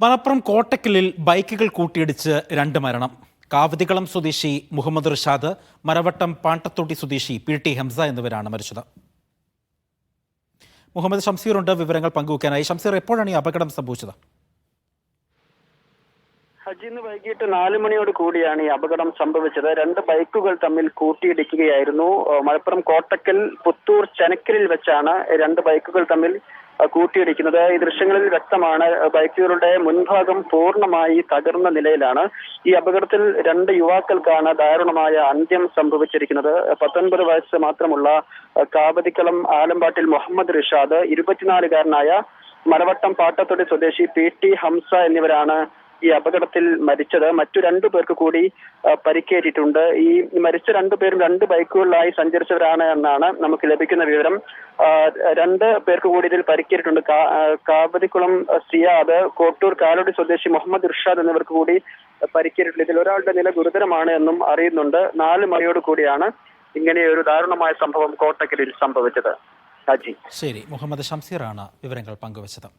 മലപ്പുറം കോട്ടക്കലിൽ ബൈക്കുകൾ കൂട്ടിയിടിച്ച് 2 മരണം. കാവതികളം സ്വദേശി മുഹമ്മദ് റിഷാദ്, മരവട്ടം പാട്ടത്തൊട്ടി സ്വദേശി പി.ടി. ഹംസ എന്നിവരാണ് മരിച്ചത്. മുഹമ്മദ് ഷംസീറുണ്ട് വിവരങ്ങൾ പങ്കുവയ്ക്കാനായി. ഷംസീർ, എപ്പോഴാണ് ഈ അപകടം സംഭവിച്ചത്? ഇന്ന് വൈകിട്ട് 4 മണിയോട് കൂടിയാണ് ഈ അപകടം സംഭവിച്ചത്. 2 ബൈക്കുകൾ തമ്മിൽ കൂട്ടിയിടിക്കുകയായിരുന്നു. മലപ്പുറം കോട്ടക്കൽ പുത്തൂർ ചെനക്കലിൽ വെച്ചാണ് 2 ബൈക്കുകൾ തമ്മിൽ കൂട്ടിയിടിക്കുന്നത്. ഈ ദൃശ്യങ്ങളിൽ വ്യക്തമാണ് ബൈക്കുകളുടെ മുൻഭാഗം പൂർണ്ണമായി തകർന്ന നിലയിലാണ്. ഈ അപകടത്തിൽ 2 യുവാക്കൾക്കാണ് ദാരുണമായ അന്ത്യം സംഭവിച്ചിരിക്കുന്നത്. 19 വയസ്സ് മാത്രമുള്ള കാവതിക്കളം ആലമ്പാട്ടിൽ മുഹമ്മദ് റിഷാദ്, 24-കാരനായ മരവട്ടം പാട്ടത്തൊടി സ്വദേശി പി.ടി. ഹംസ എന്നിവരാണ് ഈ അപകടത്തിൽ മരിച്ചത്. മറ്റു 2 പേർക്ക് കൂടി പരിക്കേറ്റിട്ടുണ്ട്. ഈ മരിച്ച 2 പേരും 2 ബൈക്കുകളിലായി സഞ്ചരിച്ചവരാണ് എന്നാണ് നമുക്ക് ലഭിക്കുന്ന വിവരം. 2 പേർക്ക് കൂടി ഇതിൽ പരിക്കേറ്റിട്ടുണ്ട്. കാവതിക്കുളം സിയാദ്, കോട്ടൂർ കാലടി സ്വദേശി മുഹമ്മദ് ഇർഷാദ് എന്നിവർക്ക് കൂടി പരിക്കേറ്റിട്ടുണ്ട്. ഇതിൽ ഒരാളുടെ നില ഗുരുതരമാണ് എന്നും അറിയുന്നുണ്ട്. 4 മണിയോട് കൂടിയാണ് ഇങ്ങനെയൊരു ദാരുണമായ സംഭവം കോട്ടക്കലിൽ സംഭവിച്ചത്. ശരി, മുഹമ്മദ് ഷംസീറാണ് വിവരങ്ങൾ പങ്കുവച്ചത്.